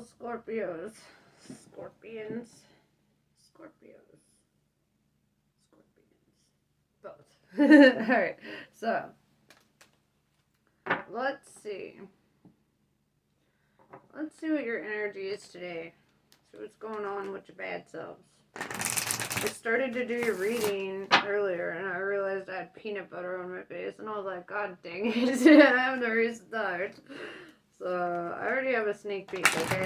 Scorpios. Scorpions. Scorpios. Scorpions. Both. Alright, so let's see. Let's see what your energy is today. See what's going on with your bad selves. I started to do your reading earlier and I realized I had peanut butter on my face and I was like, God dang it, I have to restart. So I already have a sneak peek, okay?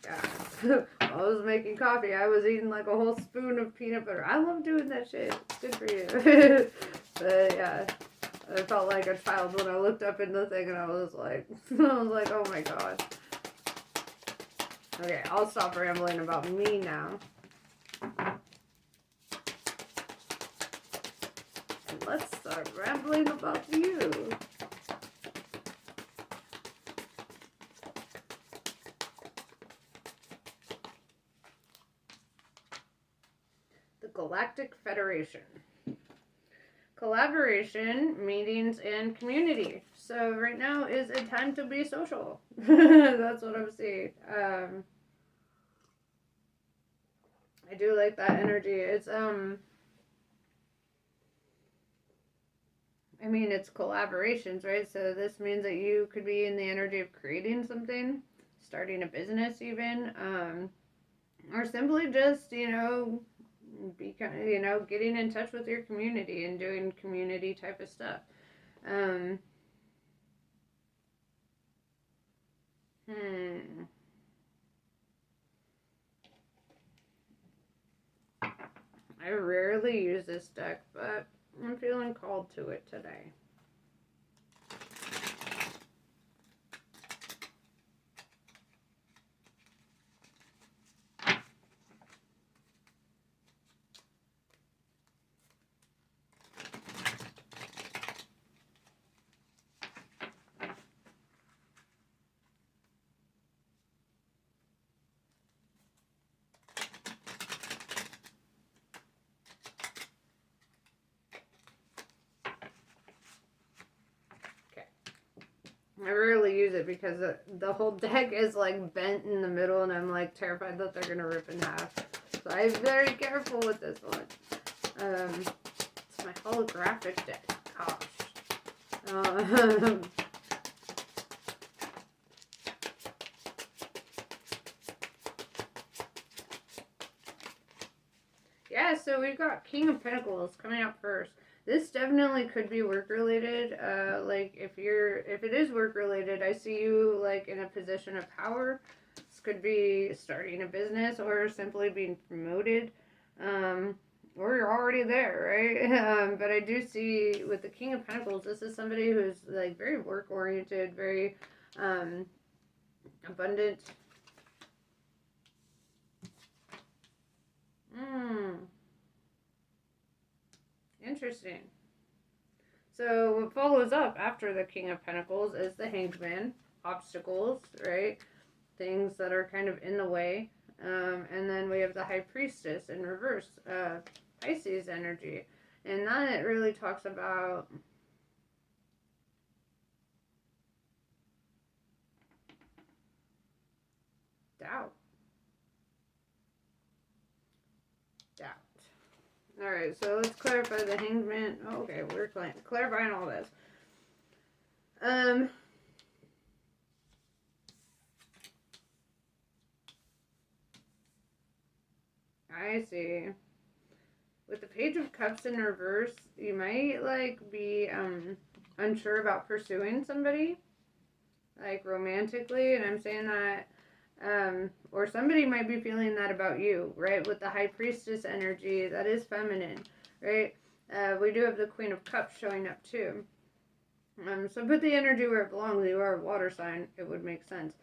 Yeah. While I was making coffee, I was eating like a whole spoon of peanut butter. I love doing that shit. It's good for you. But yeah. I felt like a child when I looked up in the thing and I was like, oh my god. Okay, I'll stop rambling about me now. And let's start rambling about you. The Galactic Federation. Collaboration, meetings, and community. So right now is a time to be social. That's what I'm seeing. I do like that energy. It's I mean, it's collaborations, right? So this means that you could be in the energy of creating something, starting a business even, or simply just, be kind of, getting in touch with your community and doing community type of stuff. I rarely use this deck, but I'm feeling called to it today. I rarely use it because the whole deck is like bent in the middle and I'm like terrified that they're going to rip in half. So I'm very careful with this one. It's my holographic deck. Gosh. Yeah, so we've got King of Pentacles coming up first. This definitely could be work related. Like if it is work related, I see you like in a position of power. This could be starting a business or simply being promoted. Or you're already there, right? But I do see with the King of Pentacles, this is somebody who's like very work oriented, very abundant. Interesting. So what follows up after the King of Pentacles is the Hanged Man, obstacles, right? Things that are kind of in the way. And then we have the High Priestess in reverse, Pisces energy. And that really talks about doubt. Alright, so let's clarify the Hanged Man. Oh, okay, we're clarifying all this. I see. With the Page of Cups in reverse, you might, like, be, unsure about pursuing somebody, like, romantically, and I'm saying that, or somebody might be feeling that about you, right? With the High Priestess energy, that is feminine, right? We do have the Queen of Cups showing up, too. So put the energy where it belongs. You are a water sign. It would make sense.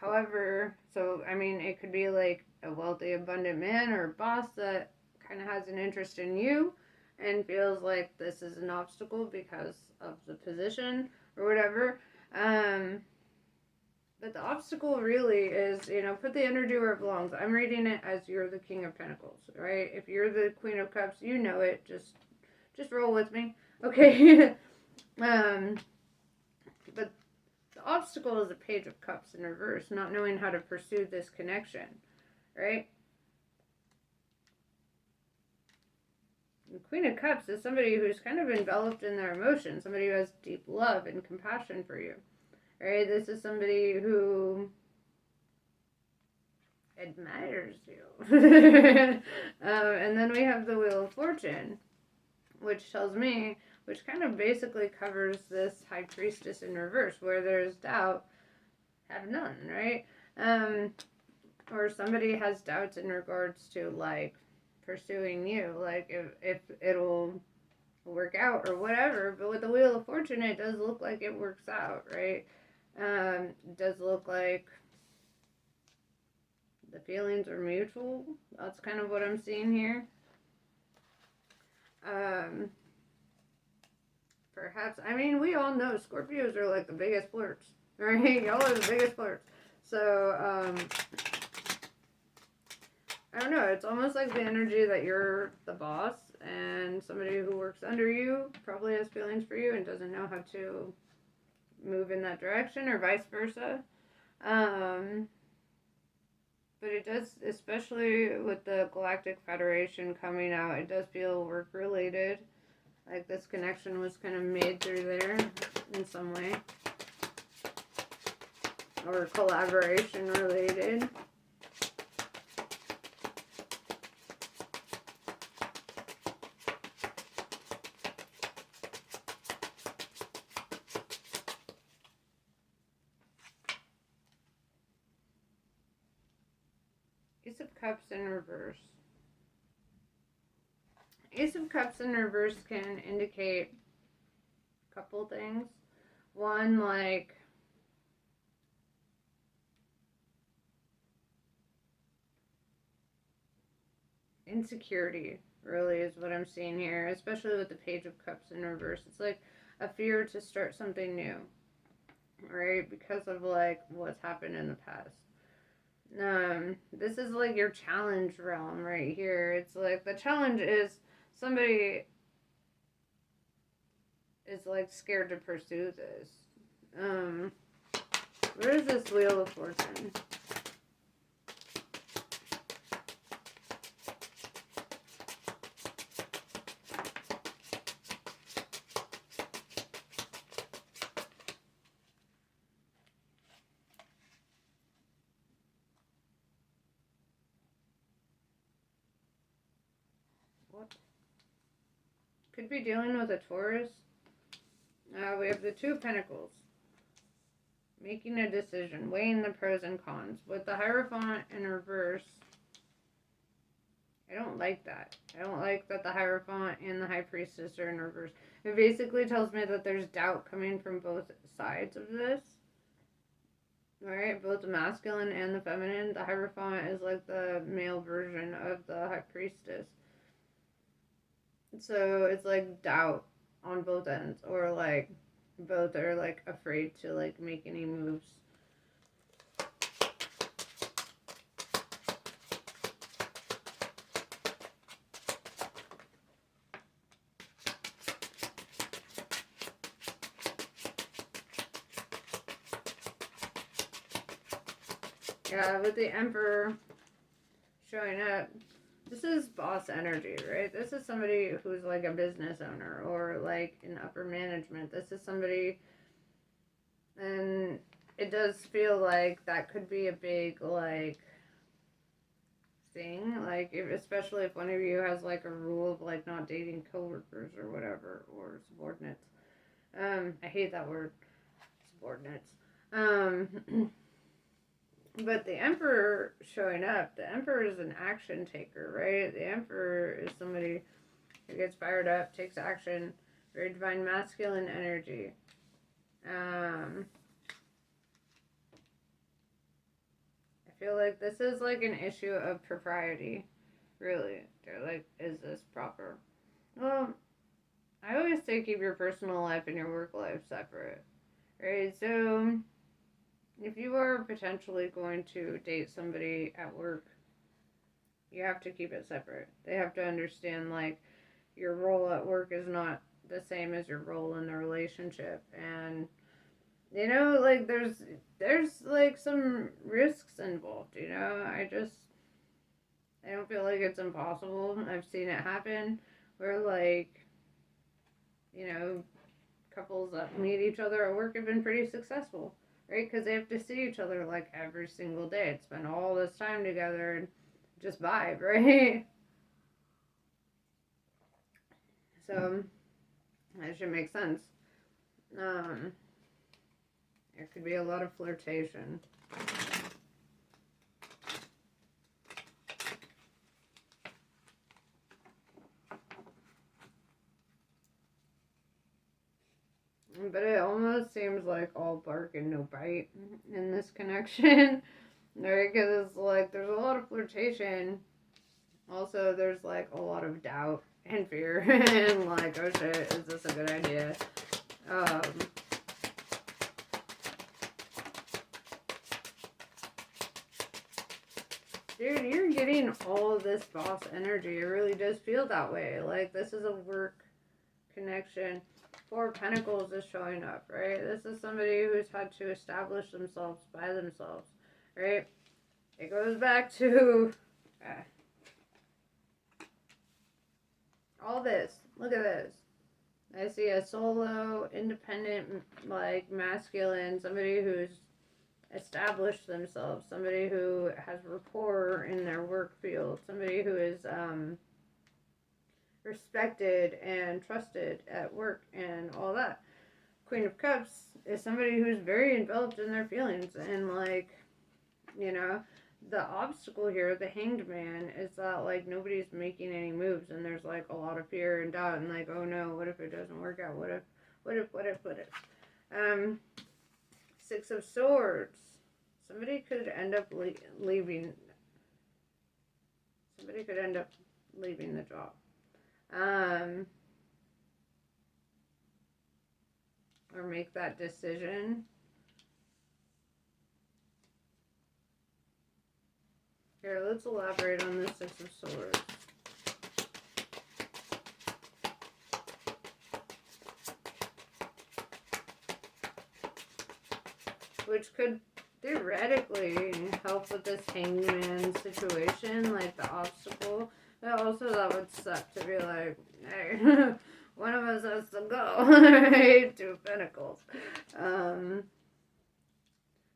However, so, I mean, it could be like a wealthy, abundant man or a boss that kind of has an interest in you and feels like this is an obstacle because of the position or whatever. But the obstacle really is, put the energy where it belongs. I'm reading it as you're the King of Pentacles, right? If you're the Queen of Cups, you know it. Just Just roll with me. Okay. But the obstacle is the Page of Cups in reverse, not knowing how to pursue this connection, right? The Queen of Cups is somebody who's kind of enveloped in their emotions, somebody who has deep love and compassion for you, right? This is somebody who admires you. And then we have the Wheel of Fortune, which tells me, which kind of basically covers this High Priestess in reverse, where there's doubt, have none, right? Or somebody has doubts in regards to, like, pursuing you, like, if it'll work out or whatever. But with the Wheel of Fortune, it does look like it works out, right? It does look like the feelings are mutual. That's kind of what I'm seeing here. Perhaps, I mean, we all know Scorpios are like the biggest flirts, right? Y'all are the biggest flirts. So, I don't know, it's almost like the energy that you're the boss and somebody who works under you probably has feelings for you and doesn't know how to move in that direction, or vice versa. But it does, especially with the Galactic Federation coming out, it does feel work related. Like this connection was kind of made through there in some way. Or collaboration related. Ace of Cups in reverse. Ace of Cups in reverse can indicate a couple things. One, like, insecurity, really, is what I'm seeing here, especially with the Page of Cups in reverse. It's like a fear to start something new, right? Because of, like, what's happened in the past. This is like your challenge realm right here. It's like the challenge is somebody is like scared to pursue this. Where is this Wheel of Fortune? What? Could be dealing with a Taurus. We have the Two of Pentacles. Making a decision, weighing the pros and cons. With the Hierophant in reverse, I don't like that. I don't like that the Hierophant and the High Priestess are in reverse. It basically tells me that there's doubt coming from both sides of this. Right? Both the masculine and the feminine. The Hierophant is like the male version of the High Priestess. So it's like doubt on both ends. Or like both are like afraid to like make any moves. Yeah, with the Emperor showing up, this is boss energy, right? This is somebody who's like a business owner or like in upper management. This is somebody, and it does feel like that could be a big like thing, like especially if one of you has like a rule of like not dating coworkers or whatever, or subordinates. I hate that word, subordinates. But the Emperor showing up, the Emperor is an action taker, right? The Emperor is somebody who gets fired up, takes action, very divine masculine energy. I feel like this is like an issue of propriety, really. They're like, is this proper? Well, I always say keep your personal life and your work life separate, right? So if you are potentially going to date somebody at work, you have to keep it separate. They have to understand, like, your role at work is not the same as your role in the relationship. And like there's like some risks involved. I don't feel like it's impossible. I've seen it happen where like you know couples that meet each other at work have been pretty successful, right? Because they have to see each other like every single day and spend all this time together and just vibe, right? So that should make sense. Um, there could be a lot of flirtation. But it almost seems like all bark and no bite in this connection. Right? Because it's like there's a lot of flirtation. Also, there's like a lot of doubt and fear. And like, oh shit, is this a good idea? Um, Dude, you're getting all of this boss energy. It really does feel that way. Like, this is a work connection. Four of Pentacles is showing up, right? This is somebody who's had to establish themselves by themselves, right? It goes back to all this. Look at this. I see a solo, independent, like masculine, somebody who's established themselves, somebody who has rapport in their work field, somebody who is respected and trusted at work and all that. Queen of Cups is somebody who's very enveloped in their feelings and like, the obstacle here, the Hanged Man, is that like nobody's making any moves and there's like a lot of fear and doubt and like, oh no, what if it doesn't work out? What if? Six of Swords. Somebody could end up leaving. Somebody could end up leaving the job. Or make that decision. Here, let's elaborate on the Six of Swords. Which could theoretically help with this hangman situation, like the obstacle. But also that would suck to be like, hey, one of us has to go, right? Two Pentacles.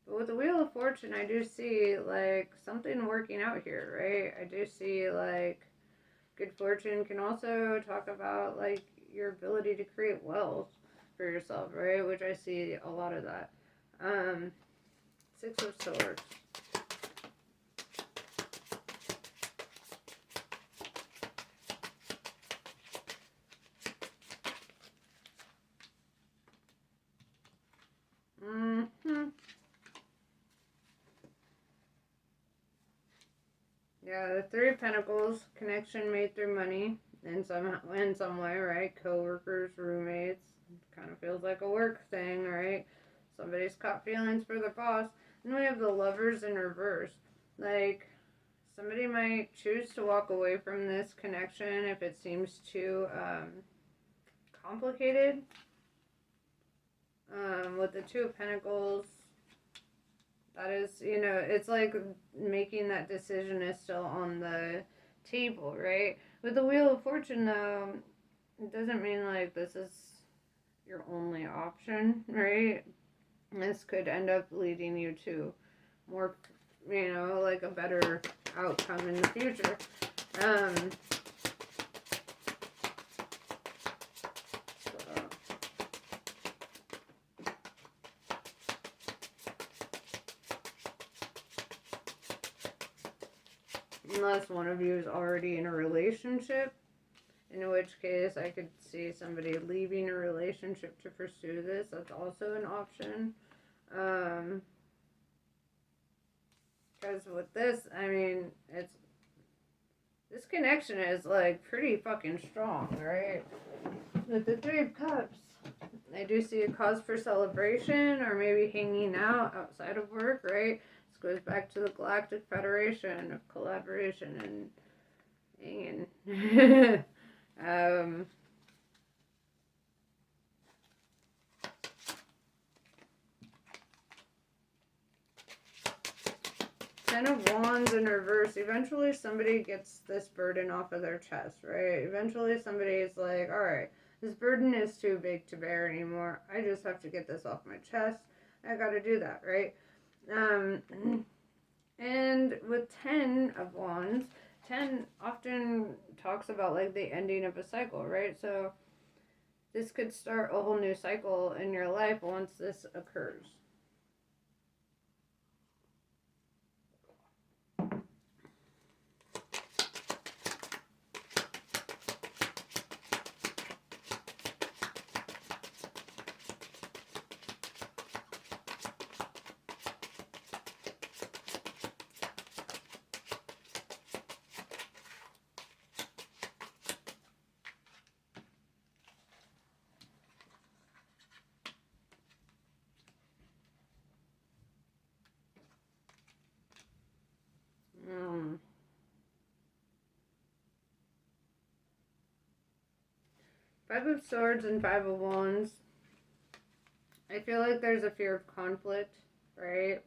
But with the Wheel of Fortune, I do see, like, something working out here, right? I do see, like, good fortune can also talk about, like, your ability to create wealth for yourself, right? Which I see a lot of that. Six of Swords. Yeah, the Three of Pentacles, connection made through money in some way, right? Co-workers, roommates, kind of feels like a work thing, right? Somebody's caught feelings for their boss. And we have the Lovers in reverse. Like, somebody might choose to walk away from this connection if it seems too complicated. With the Two of Pentacles, that is, it's like making that decision is still on the table, right? With the Wheel of Fortune, though, it doesn't mean like this is your only option, right? This could end up leading you to more, like a better outcome in the future. Unless one of you is already in a relationship, in which case I could see somebody leaving a relationship to pursue this. That's also an option. Because with this, I mean, this connection is like pretty fucking strong, right? With the Three of Cups, I do see a cause for celebration or maybe hanging out outside of work, right? This goes back to the Galactic Federation of collaboration and hanging. Um, Ten of Wands in reverse. Eventually somebody gets this burden off of their chest, right? Eventually somebody's like, all right, this burden is too big to bear anymore. I just have to get this off my chest. I got to do that, right? And with 10 of Wands, 10 often talks about like the ending of a cycle, right? So this could start a whole new cycle in your life once this occurs. Five of Swords and Five of Wands. I feel like there's a fear of conflict, right?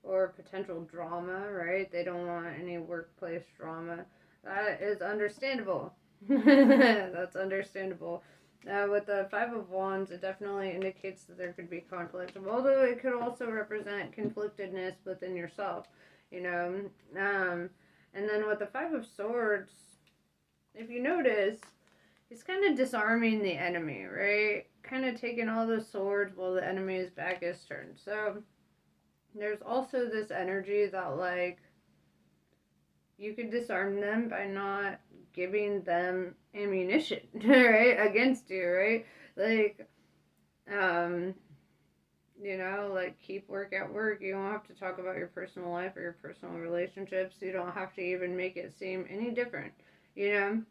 Or potential drama, right? They don't want any workplace drama. That is understandable. That's understandable. With the Five of Wands, it definitely indicates that there could be conflict, although it could also represent conflictedness within yourself, you know. And then with the Five of Swords, if you notice, he's kind of disarming the enemy, right? Kind of taking all the swords while the enemy's back is turned. So there's also this energy that, like, you could disarm them by not giving them ammunition, right? Against you, right? Like, you know, like, keep work at work. You don't have to talk about your personal life or your personal relationships. You don't have to even make it seem any different, you know?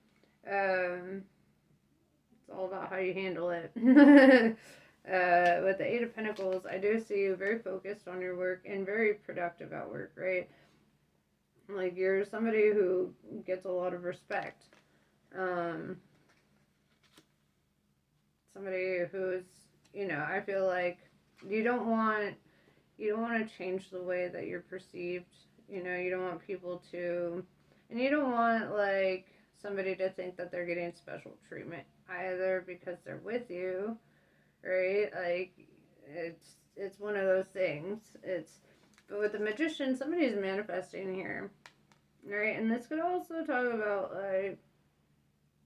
It's all about how you handle it. With the Eight of Pentacles, I do see you very focused on your work and very productive at work, right? Like, you're somebody who gets a lot of respect. Somebody who's, you know, I feel like you don't want to change the way that you're perceived. You know, you don't want people to, and you don't want, like, somebody to think that they're getting special treatment either because they're with you, right? Like, it's one of those things. But with the Magician, somebody's manifesting here, right? And this could also talk about, like,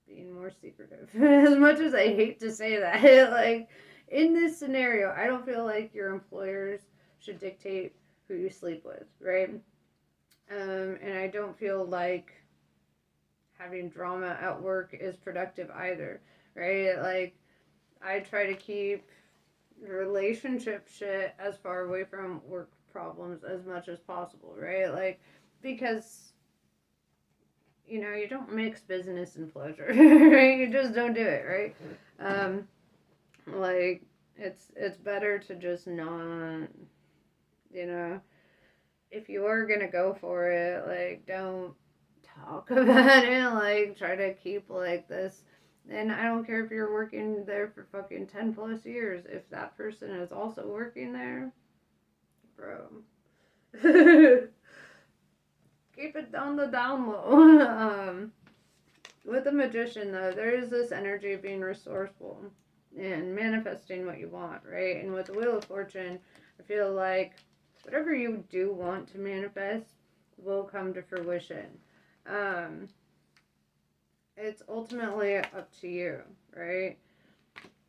being more secretive. As much as I hate to say that, like, in this scenario, I don't feel like your employers should dictate who you sleep with, right? And I don't feel like having drama at work is productive either, right? Like, I try to keep relationship shit as far away from work problems as much as possible, right? Like, because, you know, you don't mix business and pleasure, right? You just don't do it, right? Like, it's better to just not, you know, if you are gonna go for it, like, don't talk about it, like, try to keep, like, this. And I don't care if you're working there for fucking 10 plus years, if that person is also working there, bro. Keep it down the down low. With the Magician, though, there is this energy of being resourceful and manifesting what you want, right? And with the Wheel of Fortune, I feel like whatever you do want to manifest will come to fruition. It's ultimately up to you, right?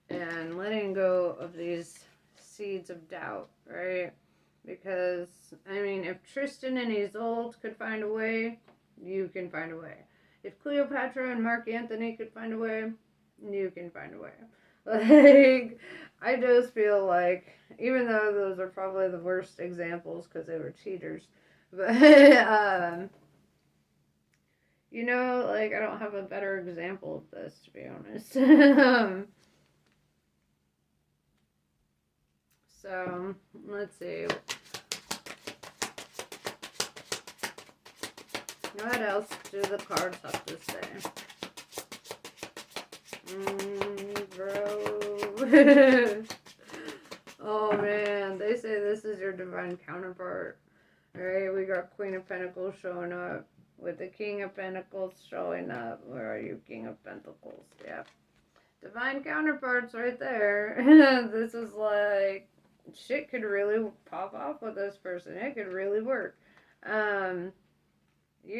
And letting go of these seeds of doubt, right? Because, I mean, if Tristan and Isolde could find a way, you can find a way. If Cleopatra and Mark Anthony could find a way, you can find a way. Like, I just feel like, even though those are probably the worst examples because they were cheaters, but, you know, like, I don't have a better example of this, to be honest. So, let's see. What else do the cards have to say? Bro. Oh man, they say this is your divine counterpart. Alright, we got Queen of Pentacles showing up with the King of Pentacles showing up. Where are you, King of Pentacles? Yeah. Divine counterparts right there. This is like, shit could really pop off with this person. It could really work. You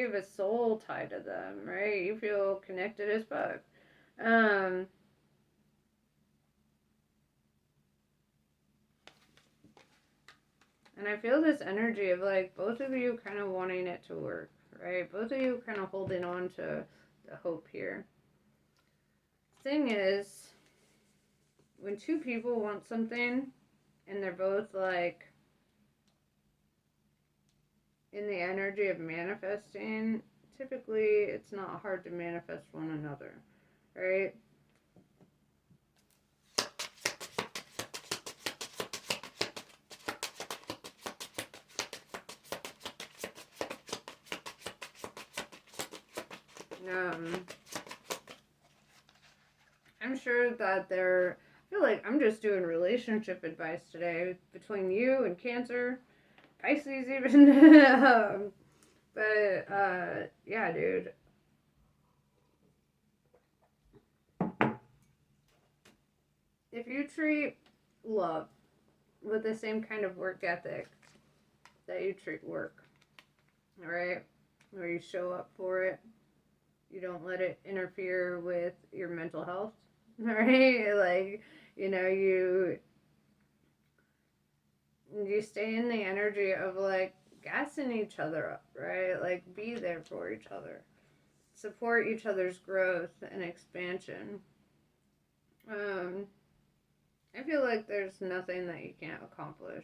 have a soul tie to them, right? You feel connected as fuck. And I feel this energy of like both of you kind of wanting it to work, right? Both of you kind of holding on to the hope here. Thing is, when two people want something and they're both like in the energy of manifesting, typically it's not hard to manifest one another, right? I'm sure that I feel like I'm just doing relationship advice today between you and Cancer, Pisces even. Yeah, dude. If you treat love with the same kind of work ethic that you treat work, alright? Where you show up for it, you don't let it interfere with your mental health, right? Like, you stay in the energy of like gassing each other up, right? Like, be there for each other, support each other's growth and expansion. I feel like there's nothing that you can't accomplish.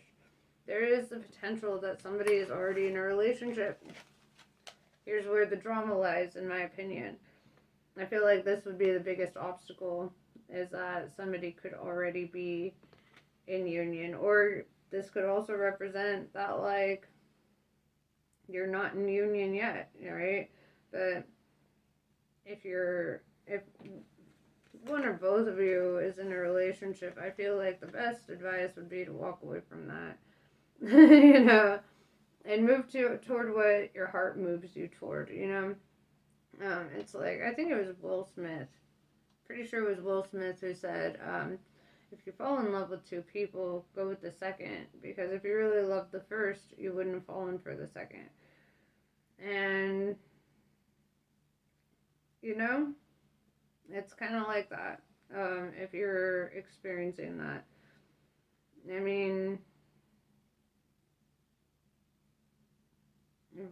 There is the potential that somebody is already in a relationship. Here's where the drama lies, in my opinion. I feel like this would be the biggest obstacle, is that somebody could already be in union. Or this could also represent that, like, you're not in union yet, right? But if one or both of you is in a relationship, I feel like the best advice would be to walk away from that. And move toward what your heart moves you toward, It's like, I think it was Will Smith. Pretty sure it was Will Smith who said, if you fall in love with two people, go with the second. Because if you really loved the first, you wouldn't have fallen for the second. And, it's kind of like that. If you're experiencing that. I mean,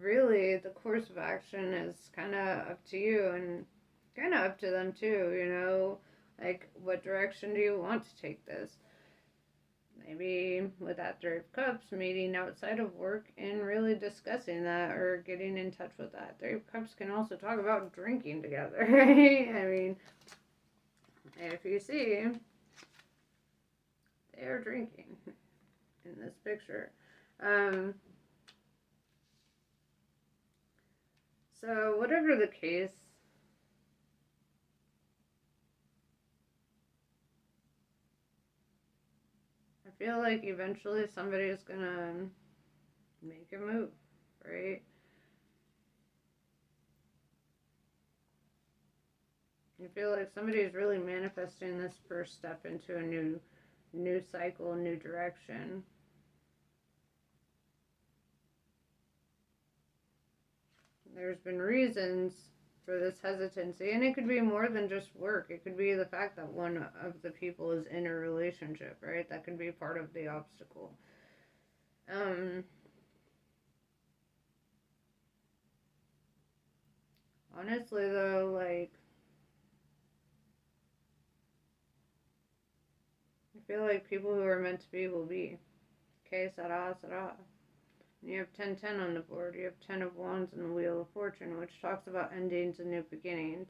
really, the course of action is kind of up to you and kind of up to them too, Like, what direction do you want to take this? Maybe with that Three of Cups, meeting outside of work and really discussing that or getting in touch with that. Three of Cups can also talk about drinking together, right? I mean, if you see, they are drinking in this picture. So whatever the case, I feel like eventually somebody is gonna make a move, right? I feel like somebody is really manifesting this first step into a new cycle, new direction. There's been reasons for this hesitancy, and it could be more than just work. It could be the fact that one of the people is in a relationship, right? That could be part of the obstacle. Honestly though, like, I feel like people who are meant to be will be. Okay, Sarah, Sarah. You have 10-10 on the board. You have 10 of Wands and the Wheel of Fortune, which talks about endings and new beginnings.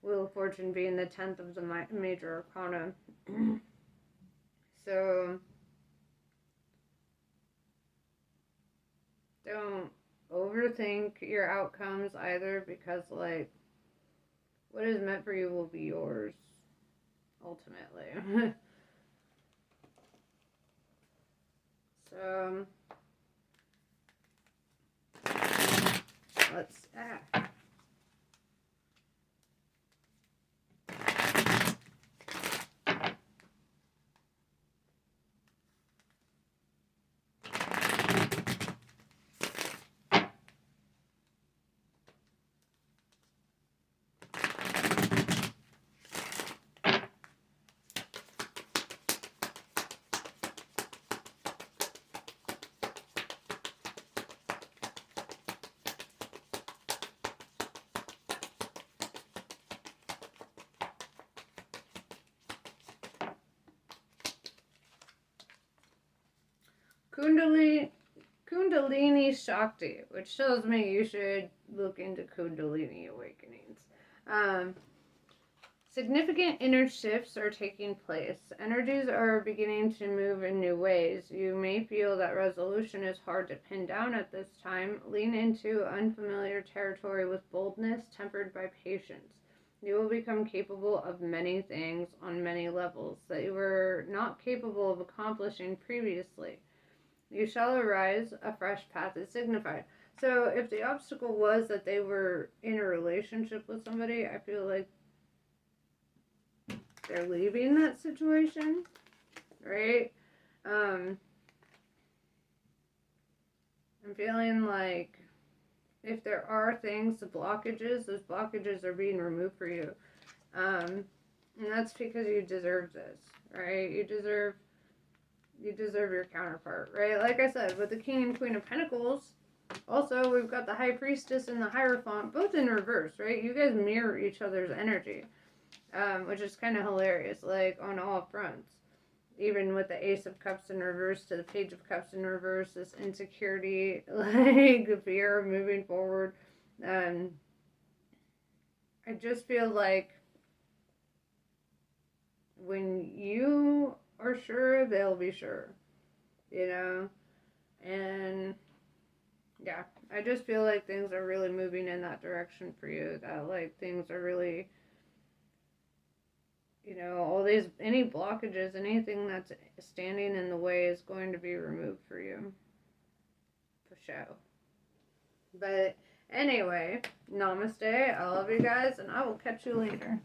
Wheel of Fortune being the 10th of the major arcana. So, don't overthink your outcomes either, because, like, what is meant for you will be yours, ultimately. So, let's, Kundalini Shakti, which tells me you should look into Kundalini awakenings. Significant inner shifts are taking place. Energies are beginning to move in new ways. You may feel that resolution is hard to pin down at this time. Lean into unfamiliar territory with boldness tempered by patience. You will become capable of many things on many levels that you were not capable of accomplishing previously. You shall arise, a fresh path is signified. So if the obstacle was that they were in a relationship with somebody, I feel like they're leaving that situation, right? I'm feeling like if there are things, the blockages, those blockages are being removed for you. And that's because you deserve this, right? You deserve your counterpart, right? Like I said, with the King and Queen of Pentacles, also we've got the High Priestess and the Hierophant, both in reverse, right? You guys mirror each other's energy, which is kind of hilarious, like on all fronts. Even with the Ace of Cups in reverse to the Page of Cups in reverse, this insecurity, like the fear of moving forward. I just feel like when you are sure, they'll be sure, you know? And yeah, I just feel like things are really moving in that direction for you. That like things are really, all these, any blockages, anything that's standing in the way is going to be removed for you. For sure. But anyway, namaste. I love you guys, and I will catch you later.